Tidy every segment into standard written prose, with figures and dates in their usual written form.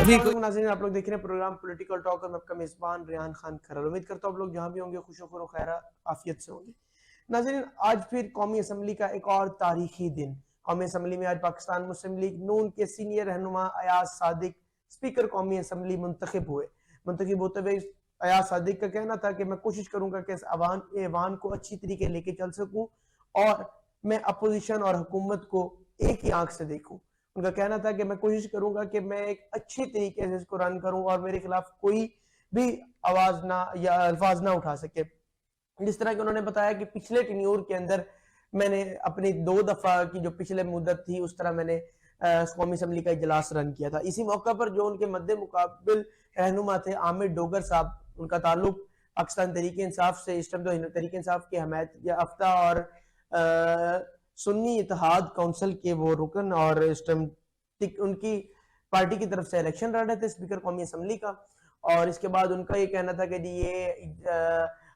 भी नाज़रीन, आप लोग देख रहे हैं प्रोग्राम पॉलिटिकल टॉक और मैं आपका मेज़बान रेहान खान खरल। उम्मीद करता हूँ आप लोग जहाँ भी होंगे खुश खैर आफियत से होंगे। नाज़रीन, आज फिर कौमी असम्बली का एक और तारीखी दिन। कौमी असम्बली में आज पाकिस्तान मुस्लिम लीग नून के सीनियर रहनुमा अयाज सादिक स्पीकर कौमी असम्बली मुंतखब हुए। मुंतखब होते हुए अयाज सादिक का कहना था कि मैं कोशिश करूंगा कि इस ऐवान को अच्छी तरीके लेके चल सकूं और मैं अपोजिशन और हुकूमत को एक ही आंख से देखूं। उनका कहना था कि मैं कोशिश करूंगा कि मैं एक अच्छी तरीके से इसको रन करूं और मेरे खिलाफ कोई भी आवाज ना या अल्फाज ना उठा सके। जिस तरह कि उन्होंने बताया कि पिछले टेन्योर के अंदर मैंने अपनी 2 दफा की जो पिछले मुद्दत थी उस तरह मैंने कौमी असम्बली का इजलास रन किया था। इसी मौका पर जो उनके मद्दे मुकाबिल रहनुमा थे आमिर डोगर साहब, उनका ताल्लुक पाकिस्तान तहरीक इंसाफ से इस टाइम तो तहरीक इंसाफ के हमायत याफ्ता और सुन्नी इत्तेहाद काउंसिल के वो रुकन और इस टाइम उनकी पार्टी की तरफ से इलेक्शन लड़ रहे थे स्पीकर कौमी असम्बली का। और इसके बाद उनका ये कहना था कि जी ये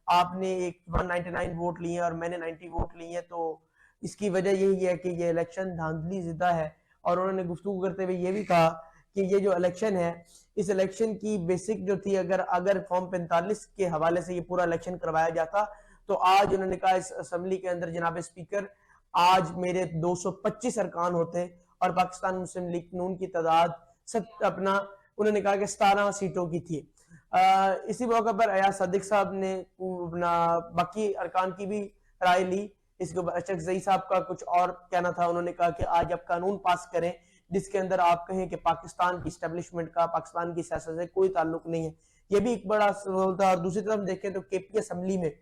आपने एक 199 वोट लिए और मैंने 90 वोट लिए, तो इसकी वजह यही है कि ये इलेक्शन धांधली जिदा है। और उन्होंने गुफ्तगू करते हुए ये भी कहा कि ये जो इलेक्शन है, इस इलेक्शन की बेसिक जो थी, अगर फॉर्म 45 के हवाले से ये पूरा इलेक्शन करवाया जाता तो आज उन्होंने कहा इस असम्बली के अंदर जनाब स्पीकर आज मेरे 225 अरकान होते और पाकिस्तान मुस्लिम लीग नून की तादाद अपना उन्होंने कहा कि 17 सीटों की थी। इसी मौके पर अयाज सादिक साहब ने अपना बाकी अरकान की भी राय ली। इसके ऊपर अशरफ जई साहब का कुछ और कहना था। उन्होंने कहा कि आज आप कानून पास करें जिसके अंदर आप कहें कि पाकिस्तान की स्टैब्लिशमेंट का पाकिस्तान की सियासत से कोई ताल्लुक नहीं है। यह भी एक बड़ा सवाल था। और दूसरी तरफ देखें तो केपी असम्बली में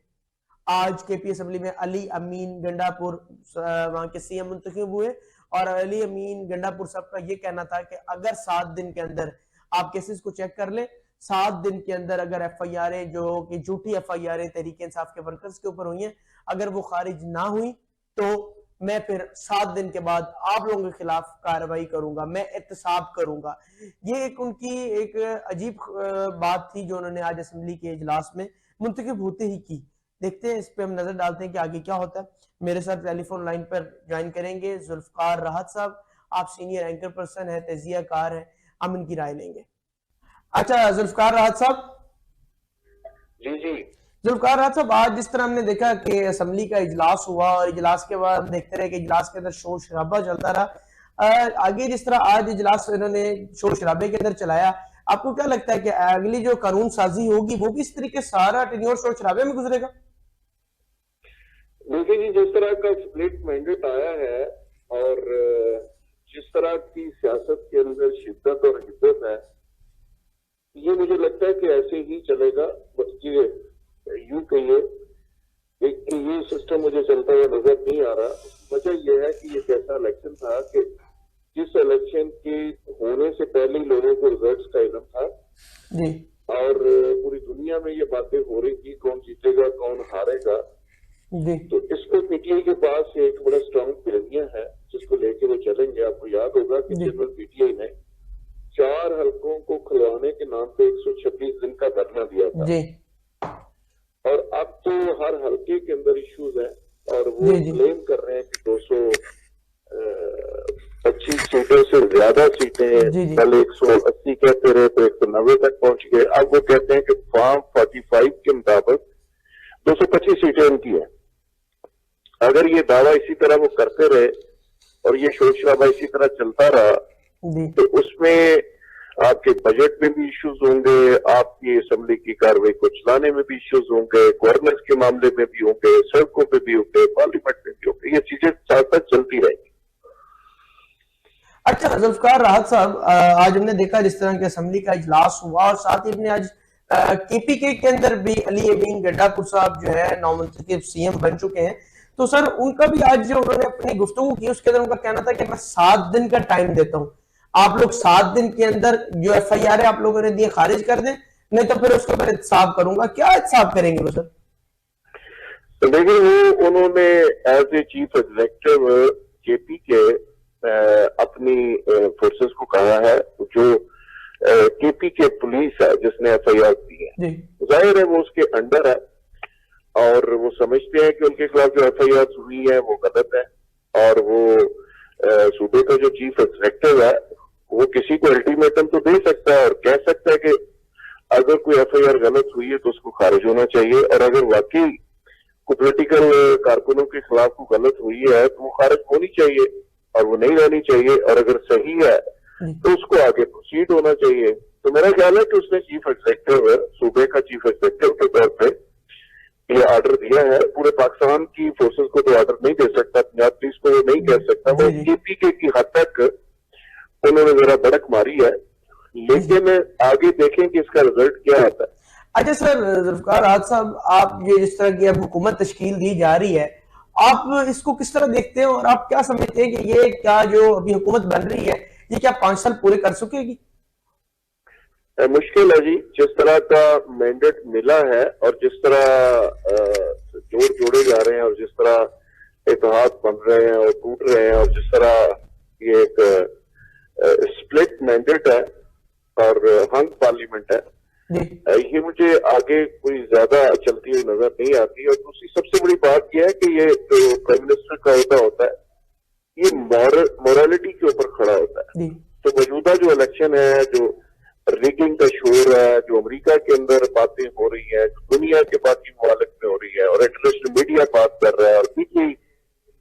आज केपी असम्बली में अली अमीन गंडापुर वहां के सीएम मुंतखब हुए और अली अमीन गंडापुर साहब का ये कहना था कि अगर 7 दिन के अंदर आप केसेस को चेक कर ले, 7 दिन के अंदर अगर FIR जो कि झूठी FIR तहरीक इंसाफ के वर्कर्स के ऊपर हुई हैं, अगर वो खारिज ना हुई तो मैं फिर 7 दिन के बाद आप लोगों के खिलाफ कार्रवाई करूंगा, मैं एहतसाब करूंगा। ये एक उनकी एक अजीब बात थी जो उन्होंने आज असेंबली के इजलास में मुंतखब होते ही की। देखते हैं, इस पे हम नजर डालते हैं कि आगे क्या होता है। मेरे साथ टेलीफोन लाइन पर ज्वाइन करेंगे जुल्फकार राहत साहब। आप सीनियर एंकर पर्सन है, तजिया कार है, हम इनकी राय लेंगे। अच्छा जुल्फकार राहत साहब। जी जी जुल्फकार राहत साहब, आज जिस तरह हमने देखा कि असेंबली का इजलास हुआ और इजलास के बाद देखते रहे कि इजलास के अंदर शोर शराबा चलता रहा, आगे जिस तरह आज इजलास इन्होंने शोर शराबे के अंदर चलाया, आपको क्या लगता है कि अगली जो कानून साजी होगी वो भी इस तरीके सारा टेन्योर शोर शराबे में गुजरेगा? देखिए जी, जिस तरह का स्प्लिट मैंडेट आया है और जिस तरह की सियासत के अंदर शिद्दत और हिद्दत है, ये मुझे लगता है कि ऐसे ही चलेगा। बस ये यूं कहिए कि ये सिस्टम मुझे चलता हुआ नजर नहीं आ रहा। वजह यह है कि ये कैसा इलेक्शन था कि जिस इलेक्शन के होने से पहले लोगों को रिजल्ट्स का इल्म था जी। और पूरी दुनिया में ये बातें हो रही थी कौन जीतेगा कौन हारेगा जी। तो इसको पीटीआई के पास एक बड़ा स्ट्रॉन्ग प्लेनिया है जिसको लेके वो चलेंगे। आपको याद होगा कि जनरल पीटीआई ने 4 हलकों को खुलवाने के नाम पे 126 दिन का धरना दिया था जी। और अब तो हर हलके के अंदर इश्यूज हैं और वो क्लेम कर रहे हैं कि 225 सीटों से ज्यादा सीटें, कल 180 कहते रहे तो 190 तक पहुंच गए। अब वो कहते हैं कि फॉर्म 45 के मुताबिक 225 सीटें उनकी है। अगर ये दावा इसी तरह वो करते रहे और ये शोर शराबा इसी तरह चलता रहा तो उसमें आपके बजट में भी इश्यूज होंगे, आपकी असेंबली की कार्रवाई को चलाने में भी इश्यूज होंगे, गवर्नेंस के मामले में भी होंगे, सड़कों पे भी होंगे, पार्लियामेंट में भी होंगे। ये चीजें साथ साथ चलती रहेंगी। अच्छा जुल्फकार राहत साहब, आज हमने देखा जिस तरह की असेंबली का इजलास हुआ और साथ ही हमने आज KPK के अंदर भी अली अमीन गंडापुर साहब जो है नौमुंतखब सीएम बन चुके हैं, तो सर उनका भी आज जो उन्होंने अपनी गुफ्तगू की उसके अंदर उनका कहना था कि मैं 7 दिन का टाइम देता हूं, आप लोग 7 दिन के अंदर जो FIR आप लोगों ने दिए खारिज कर दें, नहीं तो फिर उसके ऊपर एहतसाब करूंगा। क्या एहतसाब करेंगे वो सर? तो देखिए, वो उन्होंने as a chief executive KP के अपनी फोर्सेस को कहा है जो KP के पुलिस है जिसने FIR दी है, जाहिर है वो उसके अंडर है और वो समझते हैं कि उनके खिलाफ जो FIR हुई है वो गलत है और वो सूबे का जो चीफ एग्जीक्यूटिव है वो किसी को अल्टीमेटम तो दे सकता है और कह सकता है कि अगर कोई एफआईआर गलत हुई है तो उसको खारिज होना चाहिए, और अगर वाकई कोई पोलिटिकल कारकुनों के खिलाफ कोई गलत हुई है तो वो खारिज होनी चाहिए और वो नहीं रहनी चाहिए, और अगर सही है तो उसको आगे प्रोसीड होना चाहिए। तो मेरा ख्याल है कि उसने चीफ एग्जीक्यूटिव, सूबे का चीफ एग्जीक्यूटिव के तौर पे ये ऑर्डर दिया है। पूरे पाकिस्तान की फोर्सेस को तो ऑर्डर नहीं दे सकता, पंजाब पुलिस को वो नहीं कह सकता, वो केपीके की हद तक उन्होंने जरा बड़क मारी है, लेकिन आगे देखें कि इसका रिजल्ट क्या आता है। अच्छा सर, जुल्फिकार राज साहब, आप ये जिस तरह की अब हुकूमत तश्कील दी जा रही है, आप इसको किस तरह देखते हैं और आप क्या समझते हैं कि ये क्या जो अभी हुकूमत बन रही है ये क्या 5 साल पूरे कर सकेगी? मुश्किल है जी, जिस तरह का मैंडेट मिला है और जिस तरह जोड़ जोड़े जा रहे हैं और जिस तरह इत्तेहाद बन रहे हैं और टूट रहे हैं और जिस तरह ये एक स्प्लिट मैंडेट है और हंग पार्लियामेंट है, ये मुझे आगे कोई ज्यादा चलती हुई नजर नहीं आती। और दूसरी सबसे बड़ी बात यह है कि ये जो प्राइम मिनिस्टर का अहदा होता है ये मॉरलिटी के ऊपर खड़ा होता है। तो मौजूदा जो इलेक्शन है, जो रिगिंग का शोर है, जो अमेरिका के अंदर बातें हो रही है, जो दुनिया के बाकी ममालिक में हो रही है और इंटरनेशनल मीडिया बात कर रहा है और पीटी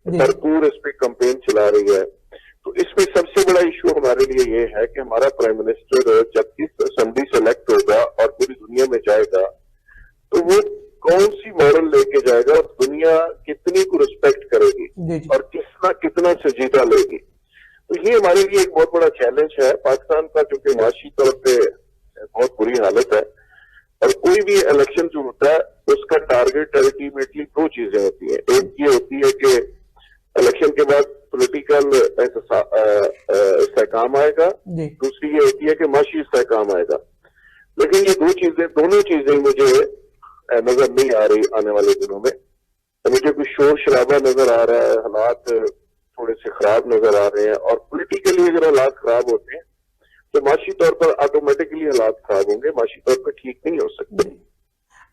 भरपूर इस पे कंपेन चला रही है, तो इसमें सबसे बड़ा इशू हमारे लिए ये है कि हमारा प्राइम मिनिस्टर जब इस असेंबली से इलेक्ट होगा और पूरी दुनिया में जाएगा तो वो कौन सी मॉरल लेके जाएगा और दुनिया कितनी को रिस्पेक्ट करेगी और कितना संजीदा लेगी। तो ये हमारे लिए एक बहुत बड़ा चैलेंज है पाकिस्तान का, क्योंकि माशी तौर पे बहुत बुरी हालत है और कोई भी इलेक्शन जो होता है उसका टारगेट अल्टीमेटली 2 चीजें होती है। एक ये होती है कि इलेक्शन के बाद पॉलिटिकल इस्तेहकाम आएगा, दूसरी ये होती है कि माशी इस्तेहकाम आएगा। लेकिन ये दोनों चीजें मुझे नजर नहीं आ रही आने वाले दिनों में। तो मुझे कुछ शोर शराबा नजर आ रहा है, हालात थोड़े से खराब नजर आ रहे हैं, और पॉलिटिकली अगर हालात खराब होते हैं तो माशी तौर पर ऑटोमेटिकली हालात खराब होंगे, माशी तौर पर ठीक नहीं हो सकते।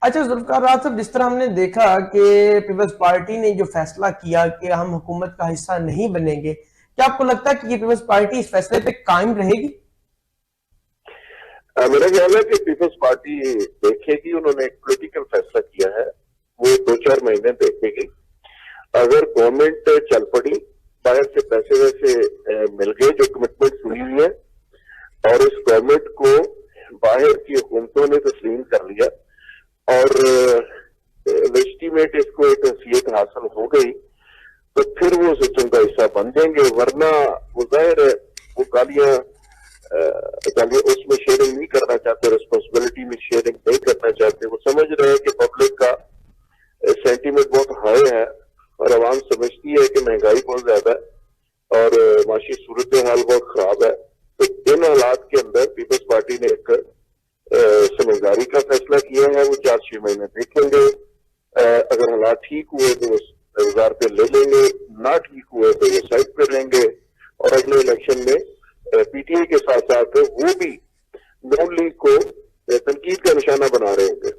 अच्छा जुल्फिकार राज साहब, जिस तरह हमने देखा कि पीपल्स पार्टी ने जो फैसला किया कि हम हुकूमत का हिस्सा नहीं बनेंगे, क्या आपको लगता है कि ये पीपल्स पार्टी इस फैसले पे कायम रहेगी? मेरा ख्याल है कि पीपल्स पार्टी देखेगी, उन्होंने एक पॉलिटिकल फैसला किया है, वो 2-4 महीने देखेगी। अगर गवर्नमेंट चल पड़ी, बाहर से पैसे वैसे मिल गए, जो कमिटमेंट हुई हुई है, और इस गवर्नमेंट को बाहर की हुकूमतों ने तस्लीम कर लिया और लेजिटिमेट इसको एक हैसियत हासिल हो गई, तो फिर वो सिस्टम का हिस्सा बन जाएंगे। वरना वो जाहिर है वो गालियां उसमें शेयरिंग नहीं करना चाहते, रिस्पॉन्सिबिलिटी में शेयरिंग नहीं करना चाहते। वो समझ रहे हैं कि पब्लिक का सेंटीमेंट बहुत हाई है और आवाम समझती है कि महंगाई बहुत ज्यादा है और माशी सूरत हाल बहुत खराब है। तो इन हालात के अंदर पीपल्स पार्टी ने एक समझदारी का फैसला किया है, वो 4-6 महीने देखेंगे। अगर हालात ठीक हुए तो वो रोजगार पे ले लेंगे, ना ठीक हुए तो वो साइड पे रहेंगे और अगले इलेक्शन में पीटीआई के साथ साथ वो भी नून लीग को तनकीद का निशाना बना रहे होंगे।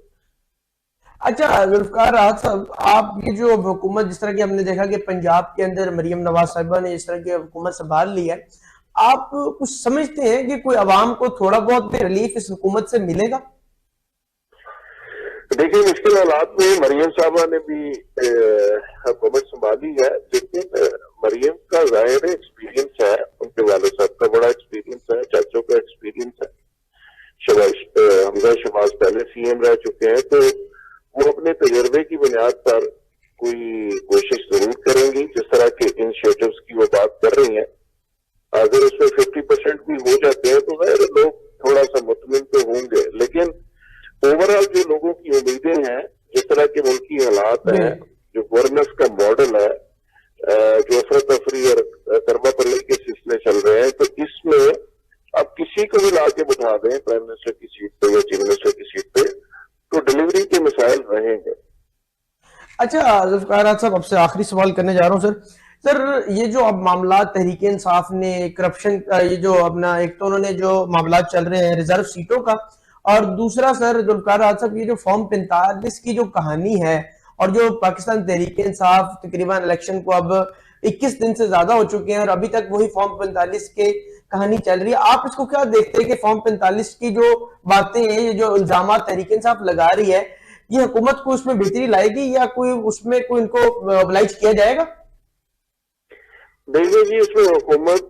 अच्छा जुल्फिकार राज साहब, आप ये जो हुकूमत, जिस तरह की हमने देखा कि पंजाब के अंदर मरियम नवाज साहिबा ने इस तरह की हुकूमत संभाल ली है, आप कुछ समझते हैं कि कोई अवाम को थोड़ा बहुत भी रिलीफ इस हुकूमत से मिलेगा? देखिए, मुश्किल हालात में मरियम साहबा ने भी हुकूमत संभाली है, लेकिन मरियम का जाहिर एक्सपीरियंस है, उनके वाले साहब का बड़ा एक्सपीरियंस है, चाचों का एक्सपीरियंस है, हमजा शहबाज पहले सीएम रह चुके हैं, तो वो अपने तजर्बे की बुनियाद पर कोई कोशिश जरूर करेंगी। जिस तरह के इनिशिएटिव्स की वो बात कर रही हैं, अगर उसमें 50% भी हो जाते हैं तो जाहिर लोग थोड़ा सा मुतमिन तो होंगे, लेकिन ओवरऑल जो लोगों की उम्मीदें हैं, जिस तरह के मुल्की हालात हैं, जो गवर्नेंस का मॉडल है, जो अफरा तफरी और करबा पल्ले के सिलसिले चल रहे हैं, तो इसमें अब किसी को भी ला के बिठा दें प्राइम मिनिस्टर की सीट पे या चीफ मिनिस्टर की सीट पे, तो डिलीवरी के मिसाइल रहेंगे। अच्छा जुल्फिकार साहब, आपसे आखिरी सवाल करने जा रहा हूँ सर, ये जो अब मामला तहरीक इंसाफ ने करप्शन, ये जो अपना, एक तो उन्होंने जो मामला चल रहे हैं रिजर्व सीटों का, और दूसरा सर जुल्फिकार साहब, ये जो फॉर्म 45 की जो कहानी है, और जो पाकिस्तान तहरीक इंसाफ तकरीबन इलेक्शन को अब 21 दिन से ज्यादा हो चुके हैं और अभी तक वही फॉर्म 45 के कहानी चल रही है। आप इसको क्या देखते हैं कि फॉर्म 45 की जो बातें हैं, ये जो इल्जाम तहरीक इंसाफ लगा रही है, ये हुकूमत को उसमें बेहतरी लाएगी या कोई उसमें कोई इनको ऑब्लाइज किया जाएगा? देखिए जी, उसमें हुकूमत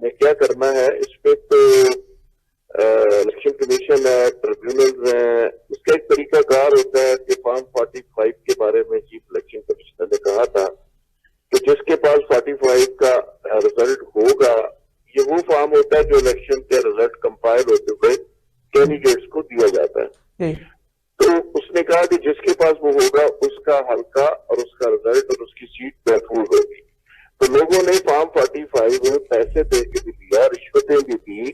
ने क्या करना है, इस पे तो इलेक्शन कमीशन है, ट्रिब्यूनल है, इसका एक तरीकाकार होता है कि फॉर्म 45 के बारे में चीफ इलेक्शन कमिश्नर ने कहा था कि जिसके पास 45 का रिजल्ट होगा, ये वो फॉर्म होता है जो इलेक्शन के रिजल्ट कंपाइल होते हुए कैंडिडेट्स को दिया जाता है। तो उसने कहा कि जिसके पास वो होगा उसका हल्का और उसका रिजल्ट और उसकी सीट महफूज होगी। तो लोगों ने फॉर्म 45 में पैसे दे के भी दिया, रिश्वतें भी दी,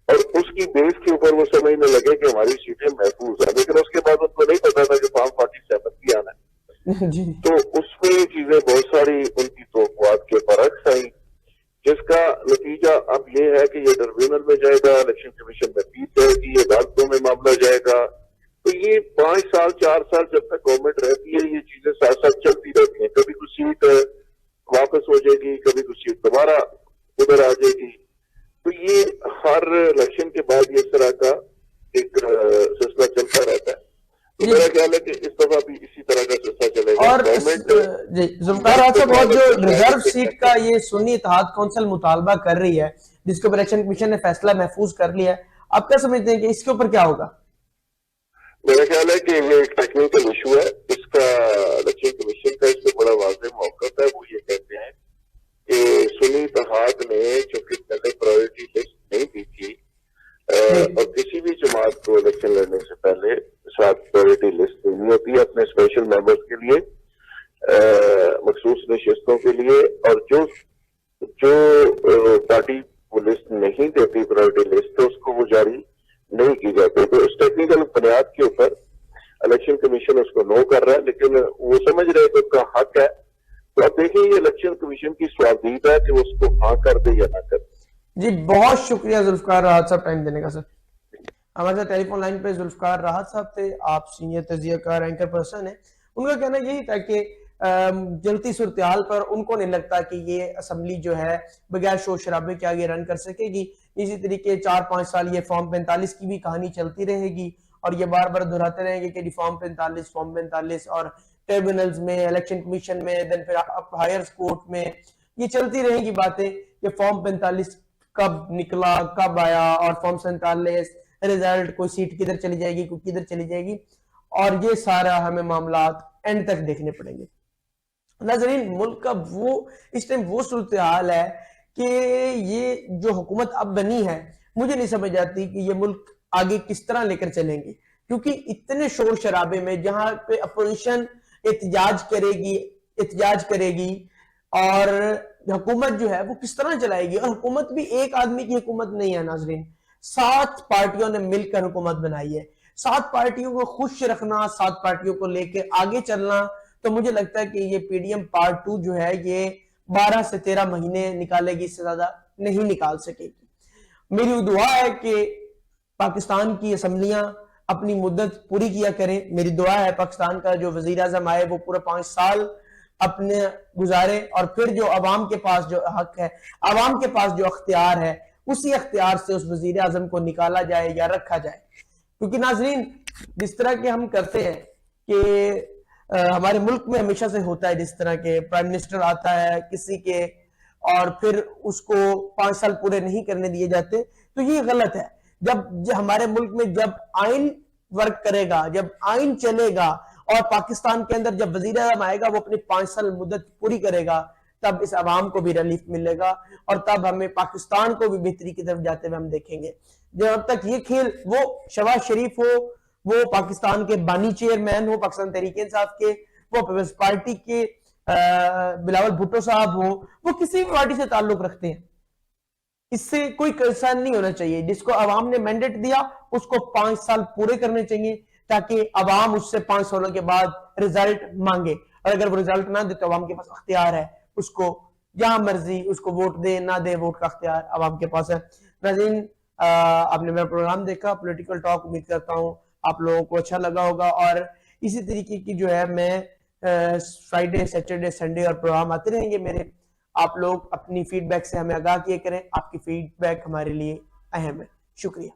और उसकी बेस के ऊपर वो समझने लगे कि हमारी सीटें महफूज है, लेकिन उसके बाद उनको नहीं पता था कि फॉर्म 47 भी आना है। तो उसमें चीजें बहुत सारी उनकी तोक़ुआत के बरक्स आई, जिसका नतीजा अब ये है कि ये ट्रिब्यूनल में जाएगा, इलेक्शन कमीशन में अपील जाएगी, अदालतों में मामला जाएगा। तो ये 5 साल 4 साल जब तक गवर्नमेंट रहती है, ये चीजें साथ साथ चलती रहती हैं। कभी कुछ सीट वापस हो जाएगी, कभी कुछ सीट दोबारा उधर आ जाएगी। तो ये हर इलेक्शन के बाद ये इस तरह का एक सिलसिला चलता रहता है। तो मेरा ख्याल है कि इस दफा भी इसी तरह का सिलसिला चलेगा। और जुल्फिकार साहब बहुत जो रिजर्व सीट का ये सुन्नी इत्तेहाद कौंसिल मुतालबा कर रही है, जिसके ऊपर इलेक्शन कमीशन ने फैसला महफूज कर लिया है, आप क्या समझते हैं कि इसके ऊपर क्या होगा? मेरा ख्याल है कि ये एक टेक्निकल इशू है। इसका इलेक्शन कमीशन का इसमें बड़ा वाज़ेह मौक़िफ़ है। वो ये कहते हैं कि सुन्नी इत्तेहाद ने चूंकि पहले प्रायोरिटी लिस्ट नहीं दी थी, और किसी भी जमात को इलेक्शन लड़ने से पहले साथ प्रायोरिटी लिस्ट देनी होती है अपने स्पेशल मेंबर्स के लिए, मखसूस नशिस्तों के लिए, और जो पार्टी वो लिस्ट नहीं देती प्रायोरिटी लिस्ट, तो उसको वो जारी नहीं की जाती। तो इस टेक्निकल बुनियाद के ऊपर इलेक्शन कमीशन उसको नो कर रहा है, लेकिन वो समझ रहे कि उसका हक है। तो अब देखिए, ये इलेक्शन कमीशन की स्वाधीनता है कि वो उसको हाँ कर दे या ना कर दे। जी बहुत शुक्रिया जुल्फिकार राहत साहब टाइम देने का। सर हमारे साथ टेलीफोन लाइन पे जुल्फिकार राहत साहब थे, आप सीनियर तजियाकार एंकर पर्सन है। उनका कहना यही था कि जलती सूरत पर उनको नहीं लगता कि ये असम्बली जो है बगैर शोर शराबे के आगे रन कर सकेगी। इसी तरीके 4-5 साल ये फॉर्म 45 की भी कहानी चलती रहेगी और ये बार बार दोहराते रहेंगे कि फॉर्म 45 और ट्रिब्यूनल्स में, इलेक्शन कमीशन में, देन फिर हायर कोर्ट में ये चलती रहेंगी बातें कि फॉर्म 45 कब निकला, कब आया, और फॉर्म 47 रिजल्ट, कोई सीट किधर चली जाएगी, कोई किधर चली जाएगी, और ये सारा हमें मामला एंड तक देखने पड़ेंगे। नाज़रीन, मुल्क का वो इस टाइम वो सूरत हाल है कि ये जो हुकूमत अब बनी है, मुझे नहीं समझ आती कि ये मुल्क आगे किस तरह लेकर चलेंगे, क्योंकि इतने शोर शराबे में जहां पे अपोजिशन एहतजाज करेगी और हुकूमत जो है वो किस तरह चलाएगी। और हुकूमत भी एक आदमी की हुकूमत नहीं है नाज़रीन, 7 पार्टियों ने मिलकर हुकूमत बनाई है। 7 पार्टियों को खुश रखना, 7 पार्टियों को लेकर आगे चलना, तो मुझे लगता है कि ये पीडीएम पार्ट 2 जो है ये 12 से 13 महीने निकालेगी, इससे ज्यादा नहीं निकाल सकेगी। मेरी दुआ है कि पाकिस्तान की असम्बलियां अपनी मुद्दत पूरी किया करें। मेरी दुआ है पाकिस्तान का जो वजीर आजम आए वो पूरा 5 साल अपने गुजारे, और फिर जो अवाम के पास जो हक है, अवाम के पास जो अख्तियार है, उसी अख्तियार से उस वजीर आजम को निकाला जाए या रखा जाए। क्योंकि नाजरीन, जिस तरह के हम करते हैं कि हमारे मुल्क में हमेशा से होता है, जिस तरह के प्राइम मिनिस्टर आता है किसी के और फिर उसको 5 साल पूरे नहीं करने दिए जाते, तो ये गलत है। जब हमारे मुल्क में जब आइन वर्क करेगा, जब आइन चलेगा और पाकिस्तान के अंदर जब वजीर आज़म आएगा वो अपनी 5 साल मुद्दत पूरी करेगा, तब इस अवाम को भी रिलीफ मिलेगा और तब हमें पाकिस्तान को भी बेहतरी की तरफ जाते हुए हम देखेंगे। जब तक ये खेल, वो शहबाज शरीफ हो, वो पाकिस्तान के बानी चेयरमैन हो पाकिस्तान तहरीक इंसाफ के, वो पीपल्स पार्टी के बिलावल भुट्टो साहब हो, वो किसी भी पार्टी से ताल्लुक रखते हैं, इससे कोई कंसर्न नहीं होना चाहिए। जिसको अवाम ने मैंडेट दिया उसको 5 साल पूरे करने चाहिए, ताकि अवाम उससे 5 सालों के बाद रिजल्ट मांगे, और अगर वो रिजल्ट ना दे तो अवाम के पास अख्तियार है, उसको जहां मर्जी उसको वोट दे ना दे, वोट का अख्तियार अवाम के पास है। नाज़रीन, आपने मेरा प्रोग्राम देखा पॉलिटिकल टॉक, उम्मीद करता हूं आप लोगों को अच्छा लगा होगा, और इसी तरीके की जो है मैं फ्राइडे, सैटरडे, संडे और प्रोग्राम आते रहेंगे मेरे। आप लोग अपनी फीडबैक से हमें आगाह किए करें, आपकी फीडबैक हमारे लिए अहम है। शुक्रिया।